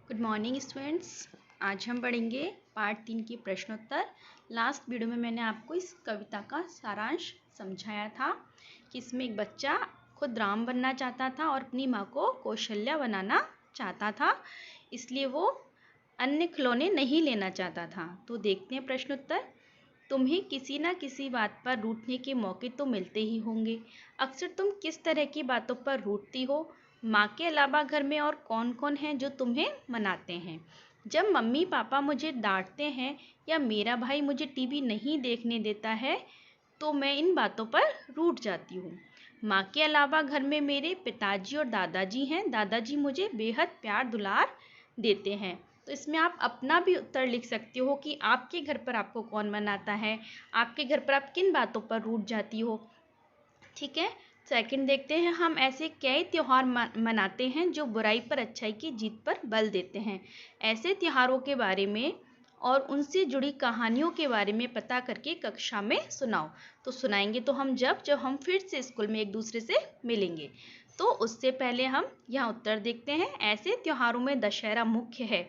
Good morning students. आज हम पढ़ेंगे पार्ट 3 की प्रश्नोत्तर। लास्ट वीडियो में मैंने आपको इस कविता का सारांश समझाया था कि इसमें एक बच्चा खुद राम बनना चाहता था और अपनी माँ को कौशल्या बनाना चाहता था, इसलिए वो अन्य खिलौने नहीं लेना चाहता था। तो देखते हैं प्रश्नोत्तर। तुम्हें किसी न किसी बात पर रूठने के मौके तो मिलते ही होंगे। अक्सर तुम किस तरह की बातों पर रूठती हो? माँ के अलावा घर में और कौन कौन है जो तुम्हें मनाते हैं? जब मम्मी पापा मुझे डांटते हैं या मेरा भाई मुझे टीवी नहीं देखने देता है तो मैं इन बातों पर रूठ जाती हूँ। माँ के अलावा घर में मेरे पिताजी और दादाजी हैं। दादाजी मुझे बेहद प्यार दुलार देते हैं। तो इसमें आप अपना भी उत्तर लिख सकते हो कि आपके घर पर आपको कौन मनाता है, आपके घर पर आप किन बातों पर रूठ जाती हो। ठीक है। सेकंड देखते हैं, हम ऐसे कई त्योहार मनाते हैं जो बुराई पर अच्छाई की जीत पर बल देते हैं। ऐसे त्योहारों के बारे में और उनसे जुड़ी कहानियों के बारे में पता करके कक्षा में सुनाओ। तो सुनाएंगे तो हम जब हम फिर से स्कूल में एक दूसरे से मिलेंगे। तो उससे पहले हम यहाँ उत्तर देखते हैं। ऐसे त्योहारों में दशहरा मुख्य है।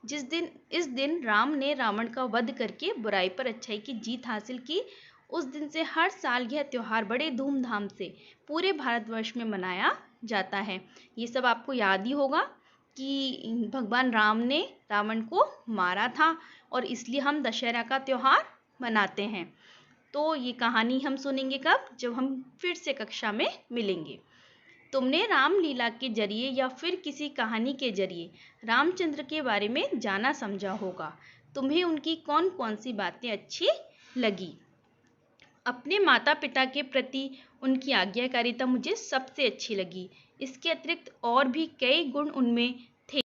इस दिन राम ने रावण का वध करके बुराई पर अच्छाई की जीत हासिल की। उस दिन से हर साल यह त्योहार बड़े धूमधाम से पूरे भारतवर्ष में मनाया जाता है। ये सब आपको याद ही होगा कि भगवान राम ने रावण को मारा था और इसलिए हम दशहरा का त्योहार मनाते हैं। तो ये कहानी हम सुनेंगे कब? जब हम फिर से कक्षा में मिलेंगे। तुमने रामलीला के जरिए या फिर किसी कहानी के जरिए रामचंद्र के बारे में जाना समझा होगा। तुम्हें उनकी कौन कौन सी बातें अच्छी लगी? अपने माता पिता के प्रति उनकी आज्ञाकारिता मुझे सबसे अच्छी लगी। इसके अतिरिक्त और भी कई गुण उनमें थे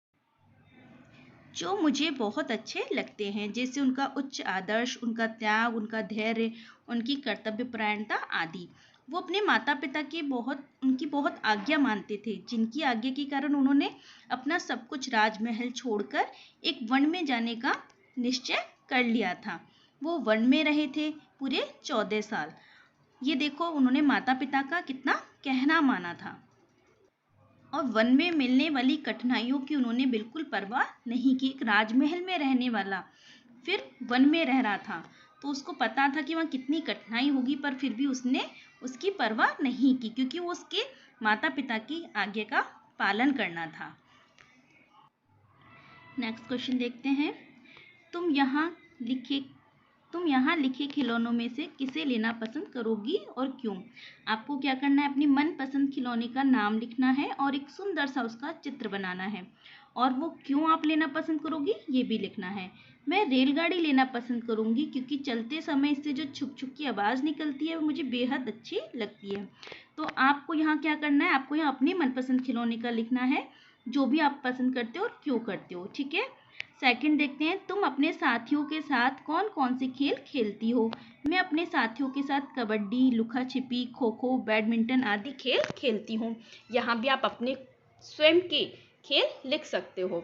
जो मुझे बहुत अच्छे लगते हैं, जैसे उनका उच्च आदर्श, उनका त्याग, उनका धैर्य, उनकी कर्तव्यपरायणता आदि। वो अपने माता पिता की उनकी बहुत आज्ञा मानते थे, जिनकी आज्ञा के कारण उन्होंने अपना सब कुछ राजमहल छोड़कर एक वन में जाने का निश्चय कर लिया था। वो वन में रहे थे पूरे 14 साल। ये देखो, उन्होंने माता पिता का कितना कहना माना था और वन में मिलने वाली कठिनाइयों की उन्होंने बिल्कुल परवाह नहीं की। एक राजमहल में रहने वाला फिर वन में रह रहा था, तो उसको पता था कि वहाँ कितनी कठिनाई होगी, पर फिर भी उसने उसकी परवाह नहीं की, क्योंकि वो उसके माता पिता की आज्ञा का पालन करना था। नेक्स्ट क्वेश्चन देखते हैं। तुम यहाँ लिखे खिलौनों में से किसे लेना पसंद करोगी और क्यों? आपको क्या करना है, अपनी मनपसंद खिलौने का नाम लिखना है और एक सुंदर सा उसका चित्र बनाना है, और वो क्यों आप लेना पसंद करोगी ये भी लिखना है। मैं रेलगाड़ी लेना पसंद करूंगी क्योंकि चलते समय इससे जो छुक छुक की आवाज़ निकलती है वो मुझे बेहद अच्छी लगती है। तो आपको यहाँ क्या करना है, आपको यहाँ अपने मनपसंद खिलौने का लिखना है, जो भी आप पसंद करते हो और क्यों करते हो। ठीक है। सेकंड देखते हैं, तुम अपने साथियों के साथ कौन कौन से खेल खेलती हो? मैं अपने साथियों के साथ कबड्डी, लुका छिपी, खो खो, बैडमिंटन आदि खेल खेलती हूँ। यहाँ भी आप अपने स्वयं के खेल लिख सकते हो।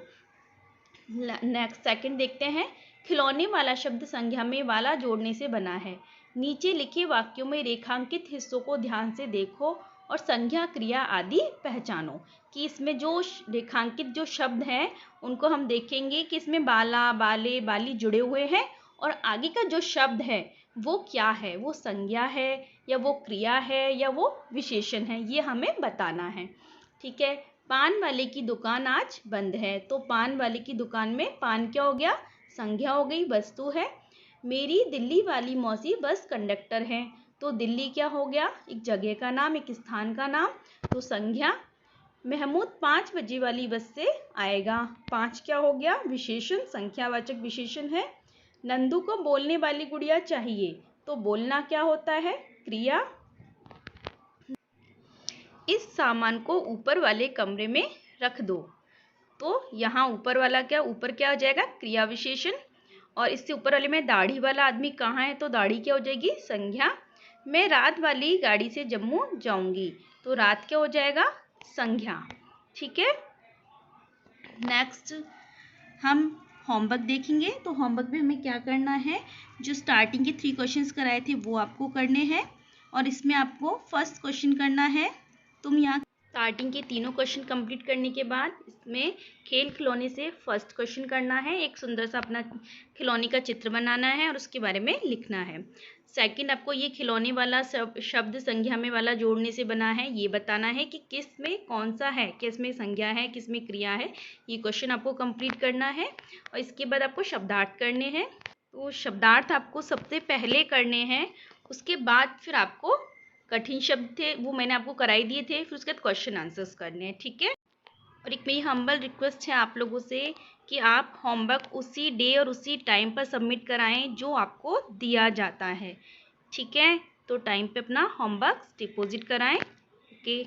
नेक्स्ट सेकंड देखते हैं, खिलौने वाला शब्द संज्ञा में वाला जोड़ने से बना है। नीचे लिखे वाक्यों में रेखांकित हिस्सों को ध्यान से देखो और संज्ञा, क्रिया आदि पहचानो। कि इसमें जो रेखांकित जो शब्द हैं उनको हम देखेंगे कि इसमें बाला, बाले, बाली जुड़े हुए हैं, और आगे का जो शब्द है वो क्या है, वो संज्ञा है या वो क्रिया है या वो विशेषण है, ये हमें बताना है। ठीक है। पान वाले की दुकान आज बंद है। तो पान वाले की दुकान में पान क्या हो गया? संज्ञा हो गई, वस्तु है। मेरी दिल्ली वाली मौसी बस कंडक्टर है। तो दिल्ली क्या हो गया? एक जगह का नाम, एक स्थान का नाम, तो संज्ञा। महमूद 5 बजे वाली बस से आएगा। 5 क्या हो गया? विशेषण, संख्यावाचक विशेषण है। नंदू को बोलने वाली गुड़िया चाहिए। तो बोलना क्या होता है? क्रिया। इस सामान को ऊपर वाले कमरे में रख दो। तो यहाँ ऊपर वाला क्या, ऊपर क्या हो जाएगा? क्रिया विशेषण। और इससे ऊपर वाले में दाढ़ी वाला आदमी कहाँ है? तो दाढ़ी क्या हो जाएगी? संज्ञा। मैं रात वाली गाड़ी से जम्मू जाऊंगी। तो रात क्या हो जाएगा? संज्ञा। ठीक है। नेक्स्ट हम होमवर्क देखेंगे। तो होमवर्क में हमें क्या करना है, जो स्टार्टिंग के 3 क्वेश्चंस कराए थे वो आपको करने हैं, और इसमें आपको फर्स्ट क्वेश्चन करना है, तुम यहाँ स्टार्टिंग के तीनों क्वेश्चन कंप्लीट करने के बाद इसमें खेल खिलौने से फर्स्ट क्वेश्चन करना है। एक सुंदर सा अपना खिलौने का चित्र बनाना है और उसके बारे में लिखना है। सेकंड, आपको ये खिलौने वाला शब्द संज्ञा में वाला जोड़ने से बना है, ये बताना है कि किस में कौन सा है, किस में संज्ञा है, किस में क्रिया है। ये क्वेश्चन आपको कंप्लीट करना है और इसके बाद आपको शब्दार्थ करने हैं। तो शब्दार्थ आपको सबसे पहले करने हैं, उसके बाद फिर आपको कठिन शब्द थे वो मैंने आपको कराई दिए थे, फिर उसके बाद क्वेश्चन आंसर्स करने हैं, ठीक है। और एक मेरी हम्बल रिक्वेस्ट है आप लोगों से कि आप होमवर्क उसी डे और उसी टाइम पर सबमिट कराएं जो आपको दिया जाता है, ठीक है। तो टाइम पे अपना होमवर्क डिपॉजिट कराएं। ओके।